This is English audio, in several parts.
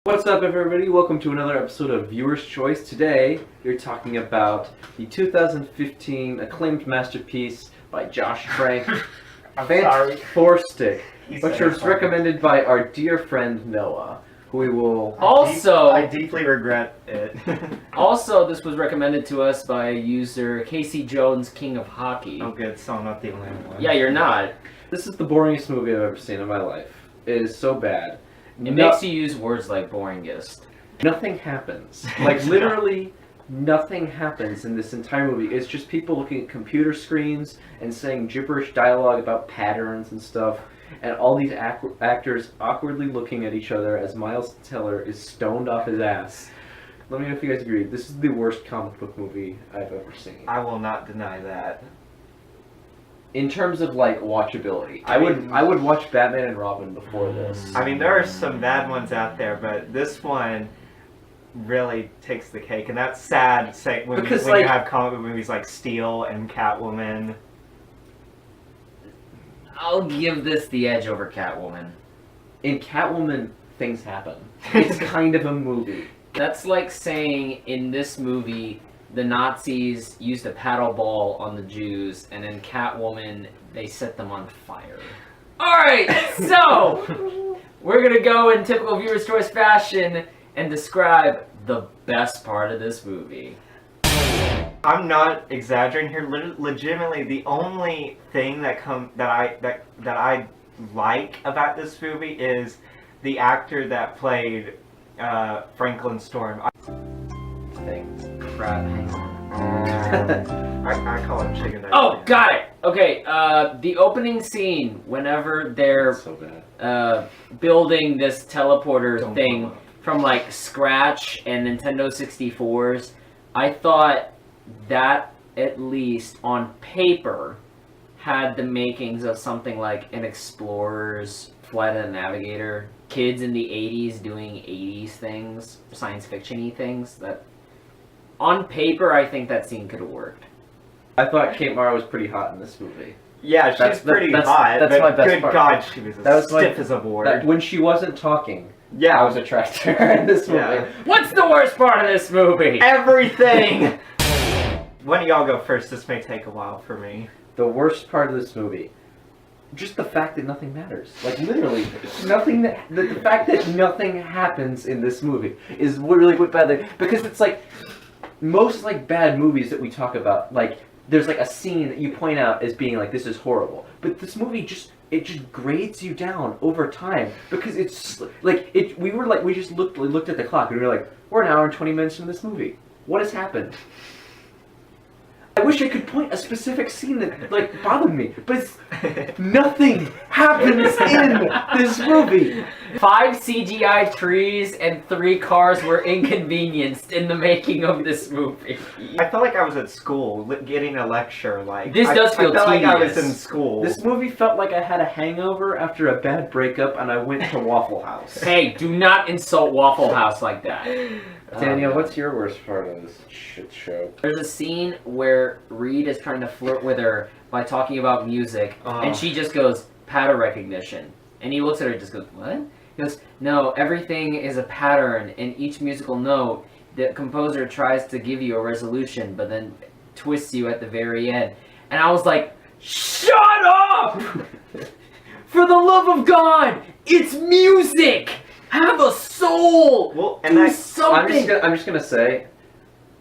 What's up, everybody? Welcome to another episode of Viewer's Choice. Today, we're talking about the 2015 acclaimed masterpiece by Josh Trank, Fant4stic, which was recommended by our dear friend Noah, who we will... I deeply regret it. Also, this was recommended to us by user Casey Jones, King of Hockey. Oh good, so I'm not the only one. Yeah, you're not. This is the boringest movie I've ever seen in my life. It is so bad. It makes you use words like boringest. Nothing happens. Like, literally, nothing happens in this entire movie. It's just people looking at computer screens and saying gibberish dialogue about patterns and stuff, and all these actors awkwardly looking at each other as Miles Teller is stoned off his ass. Let me know if you guys agree. This is the worst comic book movie I've ever seen. I will not deny that. In terms of, like, watchability, I would watch Batman and Robin before this. I mean, there are some bad ones out there, but this one really takes the cake, and that's sad. When you have comic book movies like Steel and Catwoman. I'll give this the edge over Catwoman. In Catwoman, things happen. It's kind of a movie. That's like saying in this movie, the Nazis used a paddle ball on the Jews, and in Catwoman, they set them on fire. Alright, so, we're gonna go in typical Viewer's Choice fashion and describe the best part of this movie. I'm not exaggerating here. Legitimately, the only thing that I like about this movie is the actor that played Franklin Storm. Crap. I call it chicken. Oh, got it! Okay, the opening scene, whenever they're So bad. building this teleporter thing from like scratch and Nintendo 64s, I thought that at least on paper had the makings of something like an Explorer's Flight of the Navigator. Kids in the 80s doing 80s things, science fiction-y things. That on paper, I think that scene could have worked. I thought Kate Mara was pretty hot in this movie. Yeah, she's pretty hot. That's but my best good part. God, she was stiff as a board. When she wasn't talking, Yeah, I was attracted to her in this movie. Yeah. What's the worst part of this movie? everything. When do y'all go first? This may take a while for me. The worst part of this movie, just the fact that nothing matters. Like, literally, nothing. The fact that nothing happens in this movie is what really what bad there, because it's like most like bad movies that we talk about. Like, there's like a scene that you point out as being like, this is horrible, but this movie just grades you down over time, because it's like we just looked at the clock and we were like, we're an hour and 20 minutes into this movie. What has happened? I wish I could point a specific scene that like bothered me, but nothing happens in this movie. 5 CGI trees and 3 cars were inconvenienced in the making of this movie. I felt like I was at school getting a lecture. Like This does feel I felt like I was tedious. in school. This movie felt like I had a hangover after a bad breakup and I went to Waffle House. Hey, do not insult Waffle House like that. Daniel, what's your worst part of this shit show? There's a scene where Reed is trying to flirt with her by talking about music, and she just goes, pattern recognition. And he looks at her and just goes, what? He goes, no, everything is a pattern. In each musical note, the composer tries to give you a resolution, but then twists you at the very end. And I was like, shut up! For the love of God, it's music! Have a soul! Well, Do something! I'm just gonna say,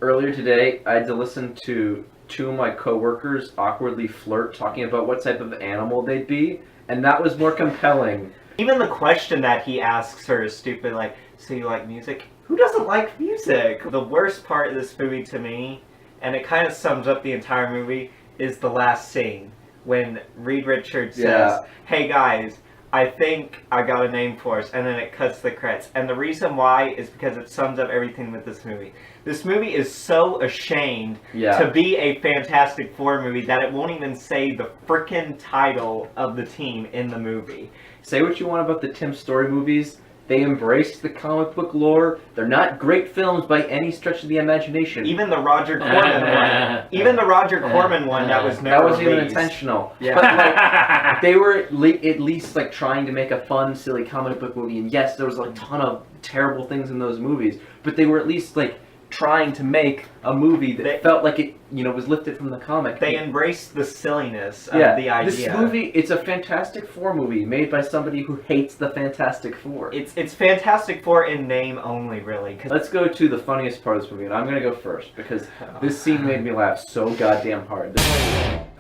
earlier today, I had to listen to 2 of my coworkers awkwardly flirt, talking about what type of animal they'd be, and that was more compelling. even the question that he asks her is stupid. Like, so you like music? Who doesn't like music? The worst part of this movie to me, and it kind of sums up the entire movie, is the last scene when Reed Richards says, "Hey guys, I think I got a name for us," and then it cuts the credits. And the reason why is because it sums up everything with this movie. This movie is so ashamed to be a Fantastic Four movie that it won't even say the frickin' title of the team in the movie. Say what you want about the Tim Story movies, They embraced the comic book lore. They're not great films by any stretch of the imagination. Even the Roger Corman one. Even the Roger Corman one that was never that wasn't even released. intentional. Yeah. But like, they were at least like trying to make a fun, silly comic book movie. And yes, there was a ton of terrible things in those movies, but they were at least like trying to make a movie that felt like it, was lifted from the comic. They embraced the silliness of the idea. This movie, it's a Fantastic Four movie made by somebody who hates the Fantastic Four. It's Fantastic Four in name only, really. Let's go to the funniest part of this movie, and I'm gonna go first because this scene made me laugh so goddamn hard.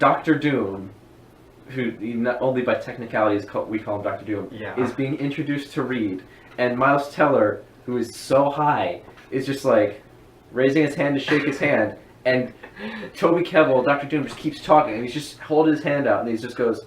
Dr. Doom, who not only by technicality we call him Dr. Doom, is being introduced to Reed, and Miles Teller, who is so high, is just like raising his hand to shake his hand, and Toby Kebbell, Dr. Doom, just keeps talking, and he's just holding his hand out, and he just goes.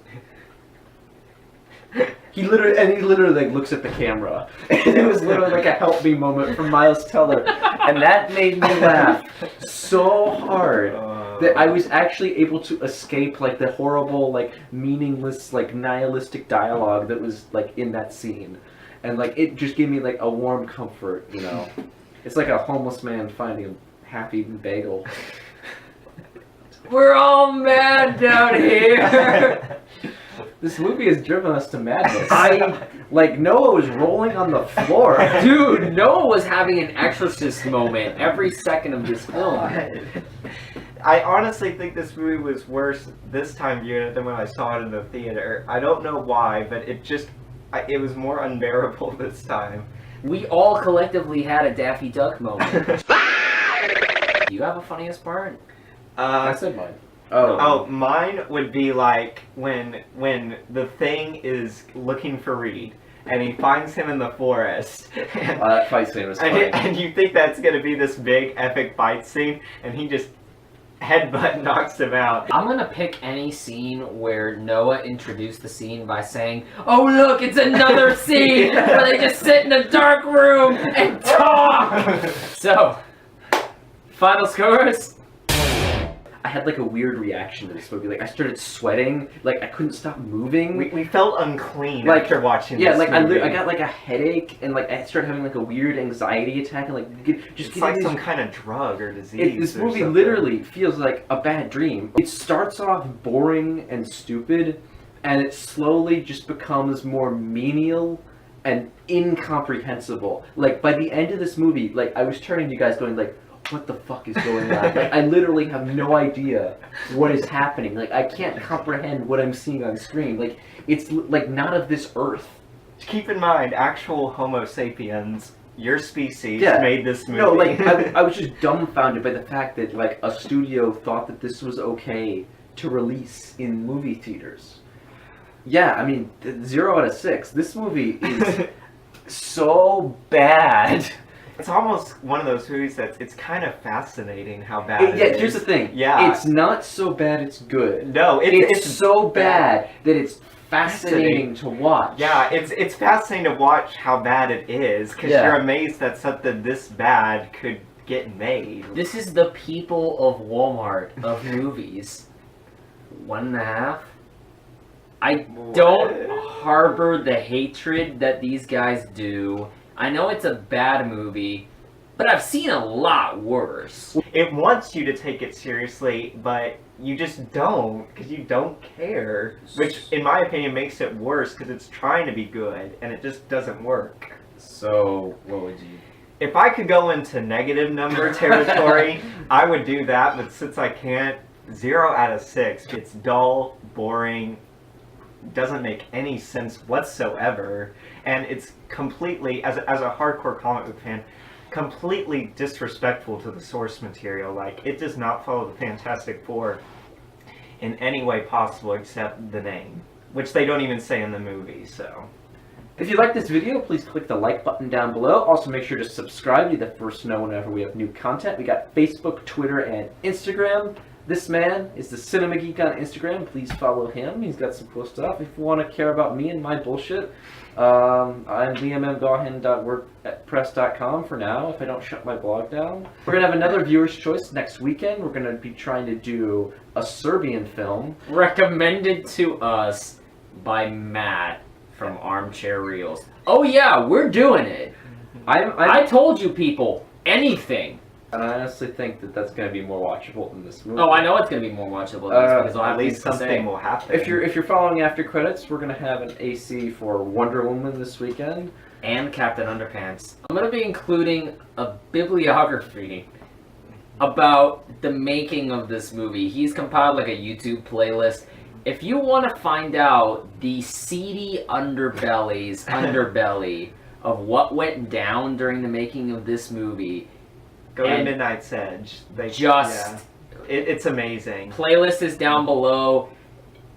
He literally like looks at the camera, and it was literally like a help me moment from Miles Teller, and that made me laugh so hard that I was actually able to escape like the horrible, like meaningless, like nihilistic dialogue that was like in that scene, and like it just gave me like a warm comfort, It's like a homeless man finding a happy bagel. We're all mad down here. This movie has driven us to madness. Noah was rolling on the floor. Dude, Noah was having an exorcist moment every second of this film. I honestly think this movie was worse this time viewing it than when I saw it in the theater. I don't know why, but it was more unbearable this time. We all collectively had a Daffy Duck moment. Do you have a funniest part? I said mine. Oh, mine would be like when the Thing is looking for Reed and he finds him in the forest. That fight scene was funny. And you think that's gonna be this big epic fight scene, and he just headbutt knocks him out. I'm gonna pick any scene where Noah introduced the scene by saying, "Oh look, it's another scene where they just sit in a dark room and talk." So, final scores. I had like a weird reaction to this movie. Like I started sweating. Like I couldn't stop moving. We felt unclean after watching this movie. I got like a headache, and like I started having like a weird anxiety attack, and like it's like some kind of drug or disease. This movie literally feels like a bad dream. It starts off boring and stupid, and it slowly just becomes more menial and incomprehensible. Like by the end of this movie, like I was turning to you guys going like, what the fuck is going on? Like, I literally have no idea what is happening. Like, I can't comprehend what I'm seeing on screen. Like, it's like not of this earth. Keep in mind, actual Homo sapiens, your species, made this movie. No, like, I was just dumbfounded by the fact that, like, a studio thought that this was okay to release in movie theaters. Yeah, I mean, 0 out of 6. This movie is so bad. It's almost one of those movies it's kind of fascinating how bad it is. Yeah, here's the thing. Yeah. It's not so bad it's good. No, it's so bad that it's fascinating to watch. Yeah, it's fascinating to watch how bad it is, because you're amazed that something this bad could get made. This is the people of Walmart of movies. 1.5. I don't harbor the hatred that these guys do. I know it's a bad movie, but I've seen a lot worse. It wants you to take it seriously, but you just don't, because you don't care. Which, in my opinion, makes it worse, because it's trying to be good, and it just doesn't work. So, what would you... If I could go into negative number territory, I would do that, but since I can't, 0 out of 6. It's dull, boring, doesn't make any sense whatsoever, and it's completely, as a hardcore comic book fan, completely disrespectful to the source material. Like, it does not follow the Fantastic Four in any way possible except the name, which they don't even say in the movie, so... If you like this video, please click the like button down below. Also, make sure to subscribe to be the first to know whenever we have new content. We got Facebook, Twitter, and Instagram. This man is the Cinema Geek on Instagram. Please follow him. He's got some cool stuff. If you want to care about me and my bullshit, I'm liammgaughan.wordpress.com for now, if I don't shut my blog down. We're going to have another viewer's choice next weekend. We're going to be trying to do a Serbian film. Recommended to us by Matt. from Armchair Reels. Oh yeah, we're doing it. I told you people, anything. And I honestly think that that's going to be more watchable than this movie. Oh, I know it's going to be more watchable than this because I'll At have least things to say. something will happen. If you're following after credits, we're going to have an AC for Wonder Woman this weekend. And Captain Underpants. I'm going to be including a bibliography about the making of this movie. He's compiled like a YouTube playlist. If you want to find out the seedy underbelly of what went down during the making of this movie, Go to and Midnight's Edge. It's amazing. Playlist is down below.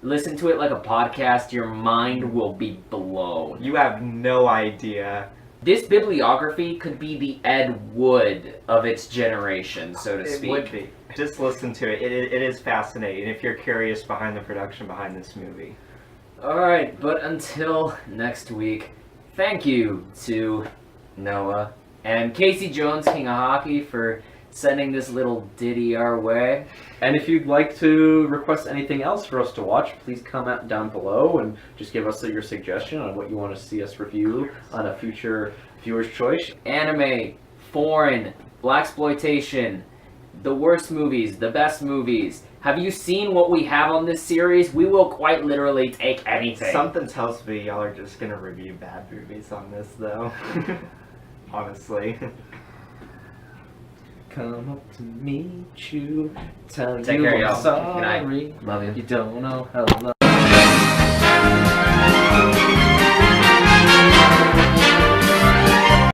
Listen to it like a podcast. Your mind will be blown. You have no idea. This bibliography could be the Ed Wood of its generation, so to speak. It would be. Just listen to it. It is fascinating if you're curious behind the production behind this movie. Alright, but until next week, thank you to Noah and Casey Jones, King of Hockey, for sending this little ditty our way. And if you'd like to request anything else for us to watch, please comment down below and just give us your suggestion on what you want to see us review on a future viewer's choice. Anime, foreign, blaxploitation, the worst movies, the best movies. Have you seen what we have on this series? We will quite literally take anything. Something tells me y'all are just gonna review bad movies on this, though. Honestly. Come up to meet you, tell Take you care, I'm y'all. sorry. Good night. Love you. You don't know how to love.